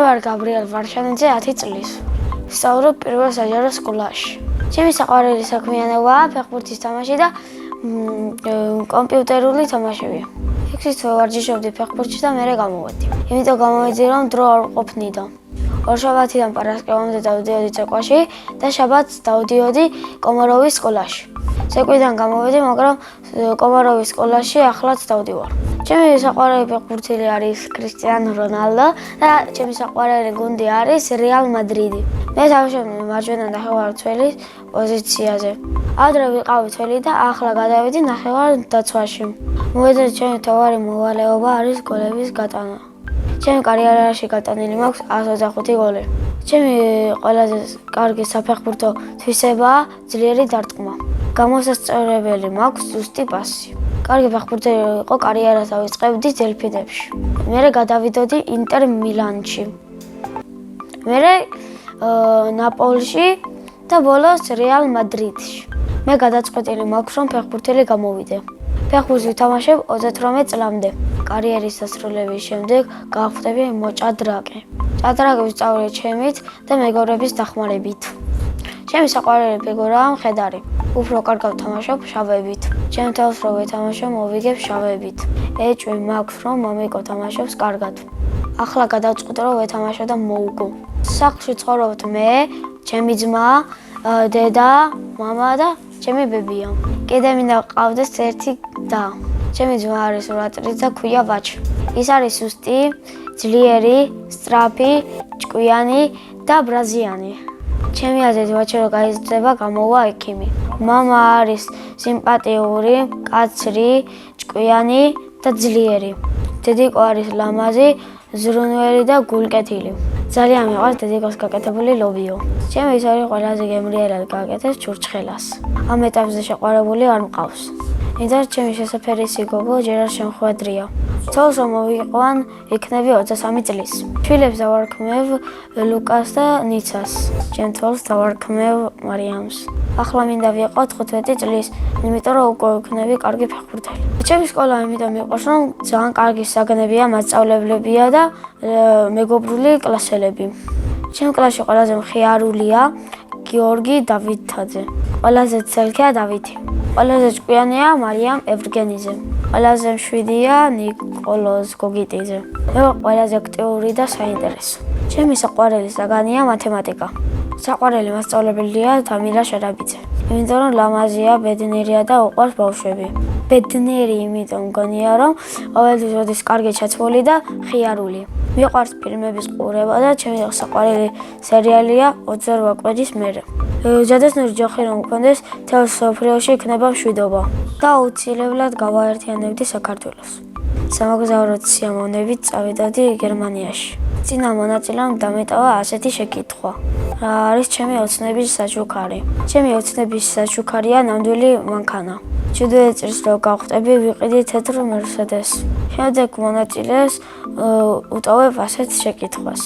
ვარ გაბრიელ ვარშანიძე 10 წლის. ვსწავლობ პირველ საჯარო სკოლაში. ჩემი საყვარელი საქმიანობაა ფეხბურთის თამაში და კომპიუტერული თამაშები. ექვსი თვე ვარჯიშობდი ფეხბურთში და მერე გამოვედი. იმიტომ გამოვედი, რომ დრო არ ყოფნიდა. ორშაბათიდან პარასკევამდე დავდიოდი ცეკვაში და შაბათს დავდიოდი კომაროვის სკოლაში. ცეკვიდან გამოვედი, მაგრამ კომაროვის სკოლაში ახლაც დავდივარ. ჩემი საყვარელი ფეხბურთელი არის კრისტიანო რონალდო და ჩემი საყვარელი გუნდი არის რეალ მადრიდი. მე თამაშობდი მარჯვენა ნახევარმცველის პოზიციაზე. ადრე ვიყავი თველი და ახლა გადავედი ნახევარდაცვაში. მოედნის ჩემი მთავარი მოვალეობა არის გოლების გატანა. ჩემი კარიერაში გატანილი მაქვს 125 გოლი. ჩემი ყველაზე კარგი საფეხბურთო თვისებაა ძლიერი დარტყმა. გამოსასწორებელი მაქვს ზუსტი პასი. კარგი ფეხბურთელი იყო კარიერას დავიწყებდი დელფინებში. მერე გადავიდოდი ინტერ მილანში. მერე ნაპოლში და ბოლოს რეალ მადრიდში. მე გადაწყვეტილი მაქვს, რომ ფეხბურთელი გამოვიდე. ფეხბურთს ვითამაშებ 38 წლამდე. კარიერის დასრულების შემდეგ გავხდები მოჭადრაკე. ჭადრაკი ვისწავლე ჩემით და მეგობრების დახმარებით. ჩემი საყვარელი ფიგურაა მხედარი. უფრო კარგად ვთამაშობ შავებით. ჩემ თავს რო ვეთამაშო მოვიგებ შავებით. ეჭვი მაქვს, რომ მომიკო თამაშობს კარგად. ახლა გადავწყვიტე, რომ ვეთამაშო და მოვუგო. სახლში ცხოვრობთ მე, ჩემი ძმა, დედა, მამა და ჩემი ბებია. კიდე მინდა ვყავდეს ერთი და. ჩემი ძმა არის 8 წლის და ქვია ვაჩი. ის არის სუსტი, ძლიერი, სწრაფი, ჭკვიანი და ბრაზიანი. ჩემი აზრით ვაჩი რო გაიზრდება, გამოვა ექიმი. მამა არის სიმპათიური, კაცრი, ჭკვიანი და ძლიერი. დედიკო არის ლამაზი, ზრუნველი და გულკეთილი. ძალიან მიყვარს დედიკოს გაკეთებული ლობიო. ჩემი ის არის ყველაზე გემრიელად გააკეთეს ჩურჩხელას. ამ ეტაპზე შეყვარებული არ მყავს. მინდა ჩემი შესაფერისი გოგო ჯერ არ შემხვედრია. თავს რომ მოვიყვან, იქნები 23 წლის. შვილებს დავარქმევ ლუკას და ნიცას. ჩემ თვალს დავარქმევ მარიამს. ახლა მინდა ვიყო 15 წლის, იმიტომ რომ უკვე ვიქნები კარგი ფეხბურთელი. ჩემი სკოლა იმიტომ მიყვარს, რომ ძალიან კარგი საგნებია, მასწავლებლებია და მეგობრული კლასელები. ჩემ კლასში ყველაზე მხიარულია გიორგი დავითაძე. ყველაზე ცელქია დავითი. ყველაზე ჭკვიანია მარიამ ევრგენიძე. ყველაზე მშვიდია ნიკოლოზ გოგიტიძე. მე ყველაზე აქტიური და საინტერესო. ჩემი საყვარელი საგანია მათემატიკა. საყვარელი მასწავლებელია თამილა შერაბიძე. იმიტომ რომ ლამაზია, ბედნიერია და უყვარს ბავშვები. ბედნიერი იმიტომ მგონია, რომ ყოველთვის მოდის კარგი ჩაცმული და ხიარული. მიყვარს ფილმების ყურება და ჩემი საყვარელი სერიალია 28 კვირის მერე. ჯადოსნური ჯოხი რომ მქონდეს, თელ სოფლიოში იქნება მშვიდობა და აუცილებლად გავაერთიანებდი საქართველოს. სამოგზაუროდ სიამოვნებით წავიდოდი გერმანიაში. წინა მონაწილემ დამეტოვა ასეთი შეკითხვა: რა არის ჩემი ოცნების საჩუქარი? ჩემი ოცნების საჩუქარია ნამდვილი მანქანა. 17 წელს რო გავხტები, ვიყიდი თეთრ მერსედესს. შემდეგ მონაწილეს უტოვებ ასეთ შეკითხვას: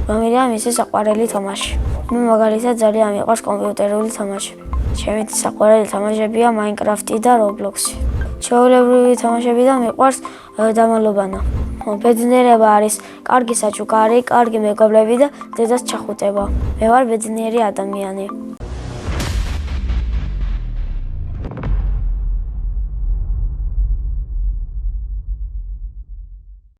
რომელია მისი საყვარელი თამაში? მე მაგალითად ძალიან მიყვარს კომპიუტერული თამაშები. ჩემი საყვარელი თამაშებია მაინკრაფტი და რობლოქსი. ჩვეულებრივი თამაშებიდან მიყვარს დამალობანა. ბედნიერება არის კარგი საჩუქარი, კარგი მეგობრები და დედას ჩახუტება. მე ვარ ბედნიერი ადამიანი.